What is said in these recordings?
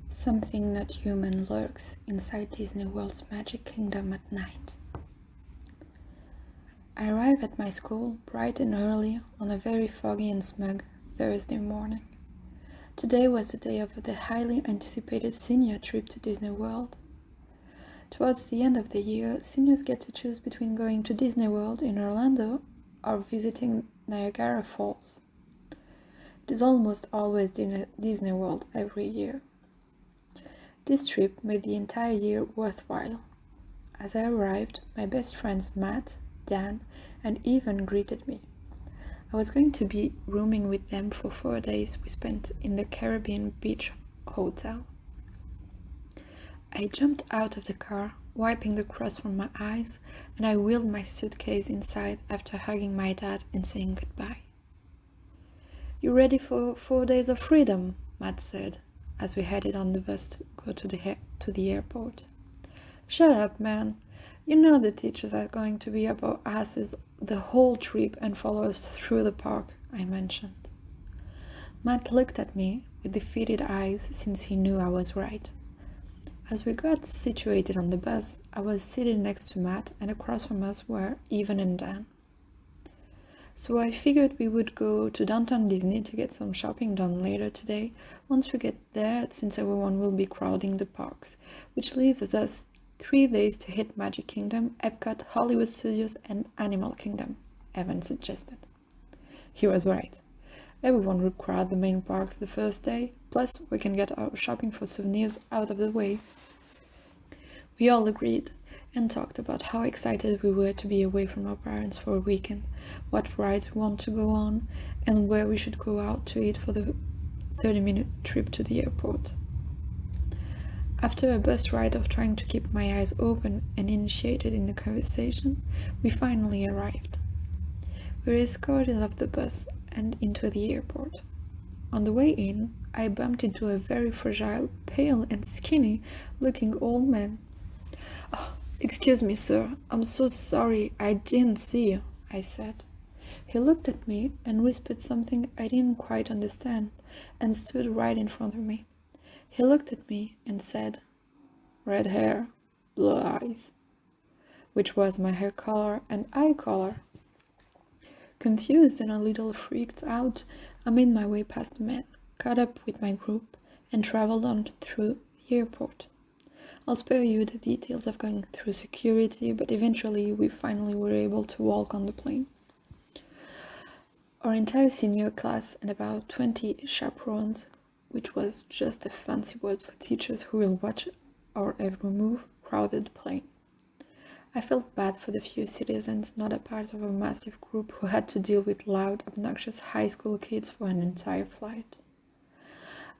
Something not human lurks inside Disney World's Magic Kingdom at night. I arrive at my school bright and early on a very foggy and smug Thursday morning. Today was the day of the highly anticipated senior trip to Disney World. Towards the end of the year, seniors get to choose between going to Disney World in Orlando or visiting Niagara Falls. It is almost always Disney World every year. This trip made the entire year worthwhile. As I arrived, my best friends Matt, Dan, and Evan greeted me. I was going to be rooming with them for 4 days we spent in the Caribbean Beach Hotel. I jumped out of the car, wiping the crust from my eyes, and I wheeled my suitcase inside after hugging my dad and saying goodbye. "You ready for 4 days of freedom?" Matt said, as we headed on the bus to go to the airport. "Shut up, man. You know the teachers are going to be up our asses the whole trip and follow us through the park," I mentioned. Matt looked at me with defeated eyes since he knew I was right. As we got situated on the bus, I was seated next to Matt, and across from us were Evan and Dan. So I figured we would go to downtown Disney to get some shopping done later today once we get there, since everyone will be crowding the parks, which leaves us 3 days to hit Magic Kingdom, Epcot, Hollywood Studios, and Animal Kingdom, Evan suggested. He was right. Everyone would crowd the main parks the first day, plus we can get our shopping for souvenirs out of the way. We all agreed and talked about how excited we were to be away from our parents for a weekend, what rides we want to go on, and where we should go out to eat for the 30-minute trip to the airport. After a bus ride of trying to keep my eyes open and initiated in the conversation, we finally arrived. We were escorted off the bus and into the airport. On the way in, I bumped into a very fragile, pale and skinny-looking old man. "Oh, excuse me, sir. I'm so sorry. I didn't see you," I said. He looked at me and whispered something I didn't quite understand and stood right in front of me. He looked at me and said, "Red hair, blue eyes," which was my hair color and eye color. Confused and a little freaked out, I made my way past the man, caught up with my group, and traveled on through the airport. I'll spare you the details of going through security, but eventually we finally were able to walk on the plane. Our entire senior class and about 20 chaperones, which was just a fancy word for teachers who will watch our every move, crowded the plane. I felt bad for the few citizens not a part of a massive group who had to deal with loud, obnoxious high school kids for an entire flight.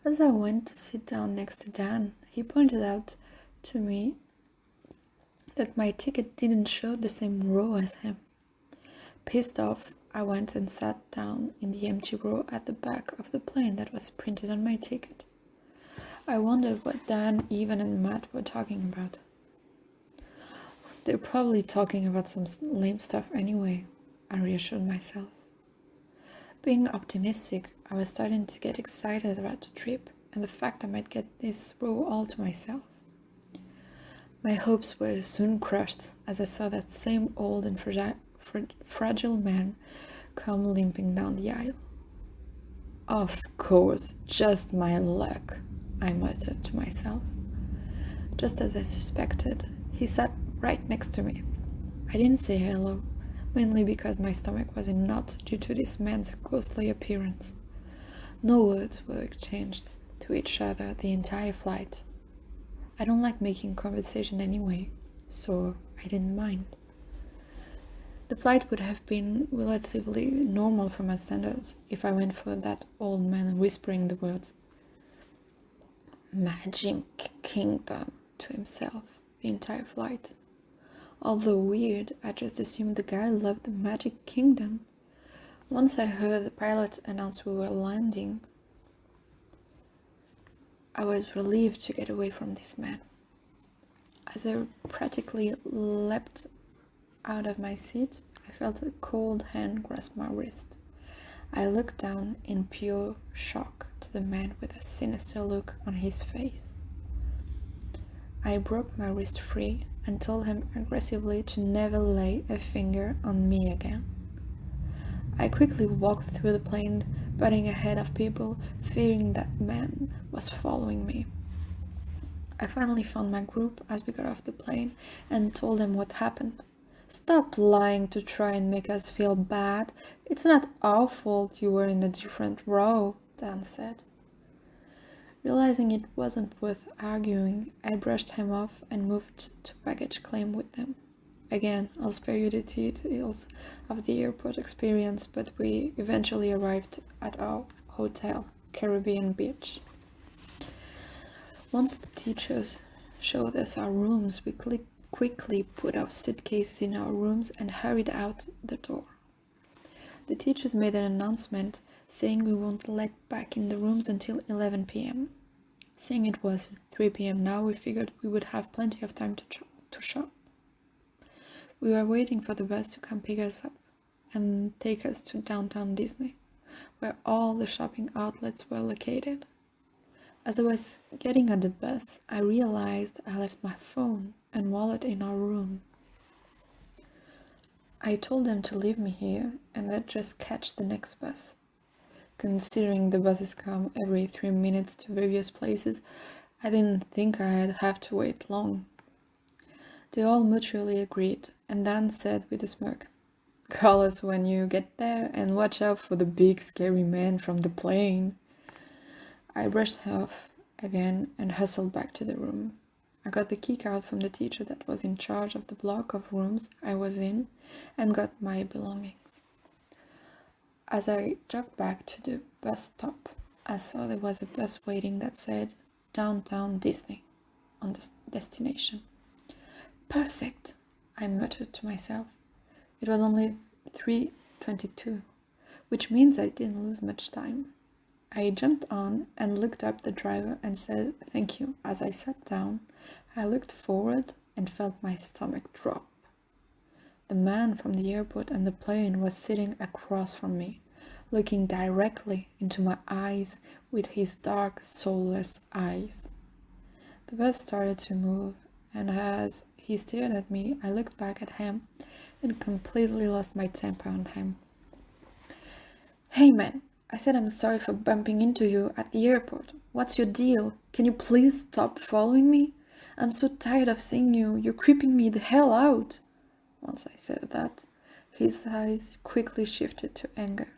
As I went to sit down next to Dan, he pointed out to me that my ticket didn't show the same row as him. Pissed off, I went and sat down in the empty row at the back of the plane that was printed on my ticket. I wondered what Dan, Evan, and Matt were talking about. They're probably talking about some lame stuff anyway, I reassured myself. Being optimistic, I was starting to get excited about the trip and the fact I might get this row all to myself. My hopes were soon crushed as I saw that same old and fragile man come limping down the aisle. "Of course, just my luck," I muttered to myself. Just as I suspected, he sat right next to me. I didn't say hello, mainly because my stomach was in knots due to this man's ghostly appearance. No words were exchanged to each other the entire flight. I don't like making conversation anyway, so I didn't mind. The flight would have been relatively normal for my standards if I went for that old man whispering the words "Magic Kingdom" to himself the entire flight. Although weird, I just assumed the guy loved the Magic Kingdom. Once I heard the pilot announce we were landing, I was relieved to get away from this man. As I practically leapt out of my seat, I felt a cold hand grasp my wrist. I looked down in pure shock to the man with a sinister look on his face. I broke my wrist free and told him aggressively to never lay a finger on me again. I quickly walked through the plane, butting ahead of people, fearing that man was following me. I finally found my group as we got off the plane and told them what happened. "Stop lying to try and make us feel bad. It's not our fault you were in a different row," Dan said. Realizing it wasn't worth arguing, I brushed him off and moved to baggage claim with them. Again, I'll spare you the details of the airport experience, but we eventually arrived at our hotel, Caribbean Beach. Once the teachers showed us our rooms, we quickly put our suitcases in our rooms and hurried out the door. The teachers made an announcement saying we won't let back in the rooms until 11 p.m. Seeing it was 3 p.m. now, we figured we would have plenty of time to shop. We were waiting for the bus to come pick us up and take us to downtown Disney, where all the shopping outlets were located. As I was getting on the bus, I realized I left my phone and wallet in our room. I told them to leave me here and then just catch the next bus. Considering the buses come every 3 minutes to various places, I didn't think I'd have to wait long. They all mutually agreed, and Dan said with a smirk, "Call us when you get there and watch out for the big scary man from the plane." I brushed off again and hustled back to the room. I got the key card from the teacher that was in charge of the block of rooms I was in and got my belongings. As I jogged back to the bus stop, I saw there was a bus waiting that said Downtown Disney on the destination. "Perfect," I muttered to myself. It was only 3:22, which means I didn't lose much time. I jumped on and looked up the driver and said thank you. As I sat down, I looked forward and felt my stomach drop. The man from the airport and the plane was sitting across from me, looking directly into my eyes with his dark, soulless eyes. The bus started to move, and as he stared at me, I looked back at him and completely lost my temper on him. "Hey man, I said I'm sorry for bumping into you at the airport. What's your deal? Can you please stop following me? I'm so tired of seeing you. You're creeping me the hell out." Once I said that, his eyes quickly shifted to anger,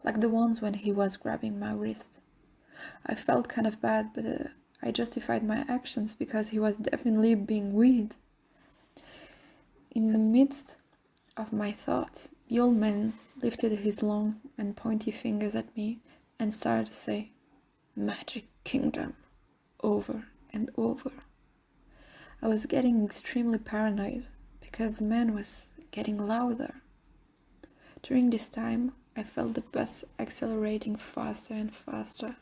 like the ones when he was grabbing my wrist. I felt kind of bad, but I justified my actions because he was definitely being weird. In the midst of my thoughts, the old man lifted his long and pointy fingers at me and started to say, "Magic Kingdom," over and over. I was getting extremely paranoid because the man was getting louder. During this time, I felt the bus accelerating faster and faster.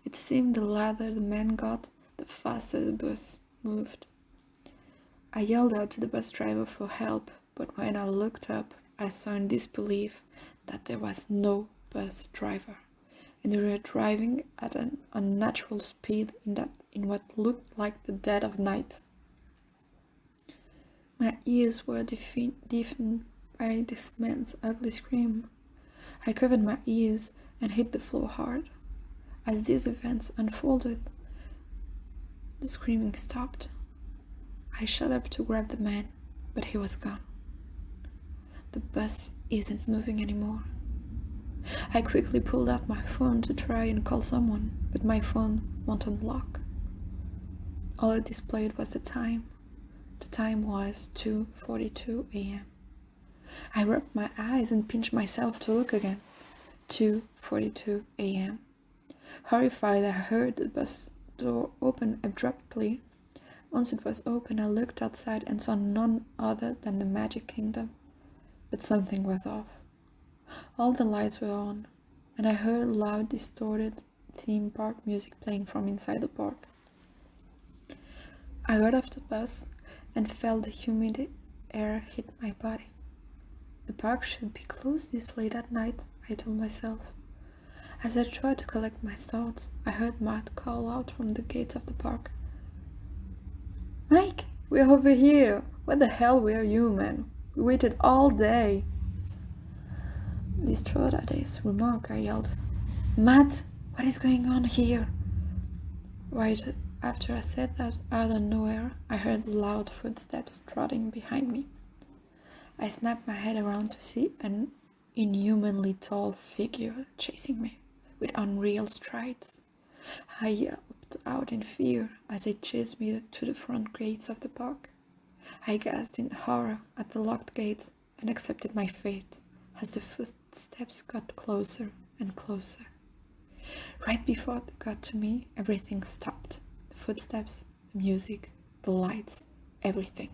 It seemed the louder the man got, the faster the bus moved. I yelled out to the bus driver for help, but when I looked up, I saw in disbelief that there was no bus driver, and we were driving at an unnatural speed in what looked like the dead of night. My ears were deafened by this man's ugly scream. I covered my ears and hit the floor hard. As these events unfolded, the screaming stopped. I shot up to grab the man, but he was gone. The bus isn't moving anymore. I quickly pulled out my phone to try and call someone, but my phone won't unlock. All it displayed was the time. The time was 2:42 a.m. I rubbed my eyes and pinched myself to look again. 2:42 a.m. Horrified, I heard the bus door open abruptly. Once it was open, I looked outside and saw none other than the Magic Kingdom. But something was off. All the lights were on, and I heard loud, distorted theme park music playing from inside the park. I got off the bus and felt the humid air hit my body. The park should be closed this late at night, I told myself. As I tried to collect my thoughts, I heard Matt call out from the gates of the park. "Mike, we're over here! Where the hell were you, man? We waited all day!" Distraught at his remark, I yelled, "Matt, what is going on here?" Right after I said that, out of nowhere, I heard loud footsteps trotting behind me. I snapped my head around to see an inhumanly tall figure chasing me with unreal strides. I yelped out in fear as it chased me to the front gates of the park. I gasped in horror at the locked gates and accepted my fate as the footsteps got closer and closer. Right before they got to me, everything stopped. The footsteps, the music, the lights, everything.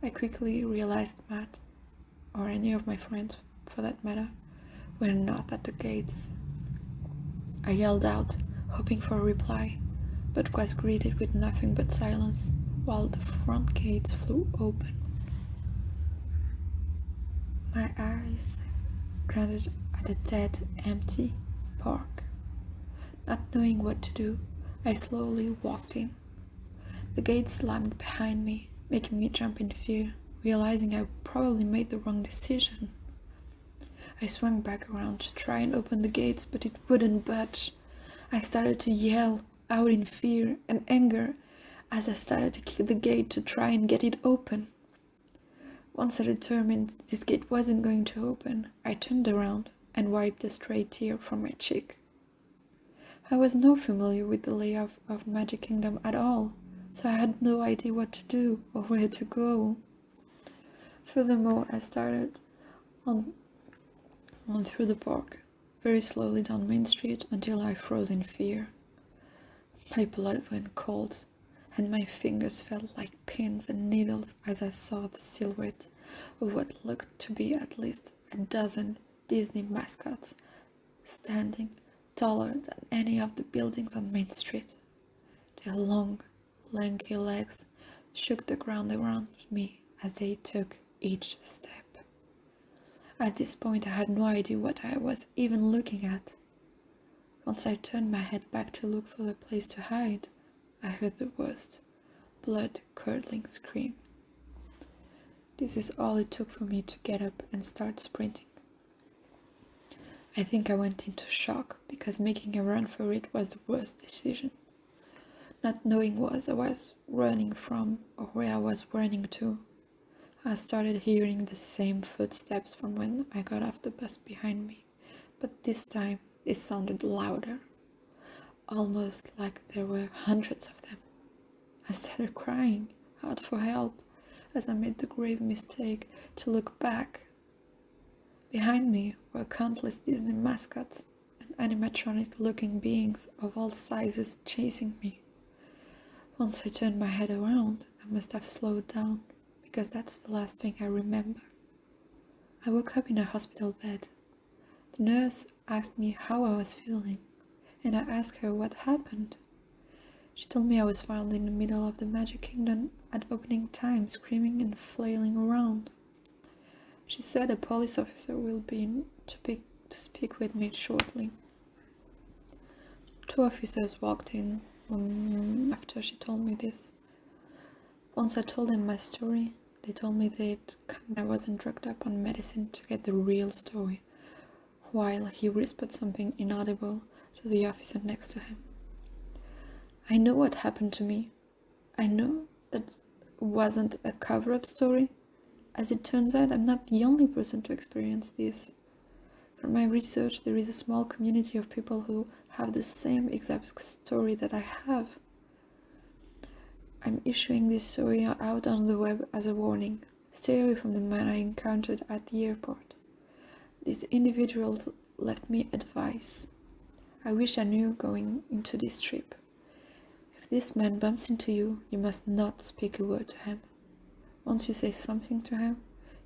I quickly realized Matt, or any of my friends for that matter, were not at the gates. I yelled out, hoping for a reply, but was greeted with nothing but silence while the front gates flew open. My eyes grounded at a dead, empty park. Not knowing what to do, I slowly walked in. The gates slammed behind me, making me jump in fear, realizing I probably made the wrong decision. I swung back around to try and open the gates, but it wouldn't budge. I started to yell out in fear and anger as I started to kick the gate to try and get it open. Once I determined this gate wasn't going to open, I turned around and wiped a stray tear from my cheek. I was not familiar with the layout of Magic Kingdom at all, so I had no idea what to do or where to go. Furthermore, I started on through the park, very slowly down Main Street until I froze in fear. My blood went cold, and my fingers felt like pins and needles as I saw the silhouette of what looked to be at least a dozen Disney mascots standing taller than any of the buildings on Main Street. Their long, lanky legs shook the ground around me as they took each step. At this point, I had no idea what I was even looking at. Once I turned my head back to look for a place to hide, I heard the worst, blood-curdling scream. This is all it took for me to get up and start sprinting. I think I went into shock because making a run for it was the worst decision. Not knowing what I was running from or where I was running to, I started hearing the same footsteps from when I got off the bus behind me, but this time they sounded louder, almost like there were hundreds of them. I started crying out for help as I made the grave mistake to look back. Behind me were countless Disney mascots and animatronic-looking beings of all sizes chasing me. Once I turned my head around, I must have slowed down, because that's the last thing I remember. I woke up in a hospital bed. The nurse asked me how I was feeling, and I asked her what happened. She told me I was found in the middle of the Magic Kingdom at opening time, screaming and flailing around. She said a police officer will be in to speak with me shortly. 2 officers walked in after she told me this. Once I told them my story, they told me I wasn't drugged up on medicine to get the real story, while he whispered something inaudible to the officer next to him. I know what happened to me. I know that wasn't a cover-up story. As it turns out, I'm not the only person to experience this. From my research, there is a small community of people who have the same exact story that I have. I'm issuing this story out on the web as a warning. Stay away from the man I encountered at the airport. These individuals left me advice I wish I knew going into this trip. If this man bumps into you, you must not speak a word to him. Once you say something to him,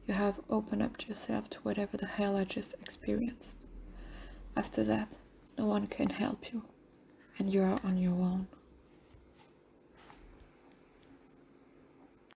you have opened up yourself to whatever the hell I just experienced. After that, no one can help you, and you are on your own.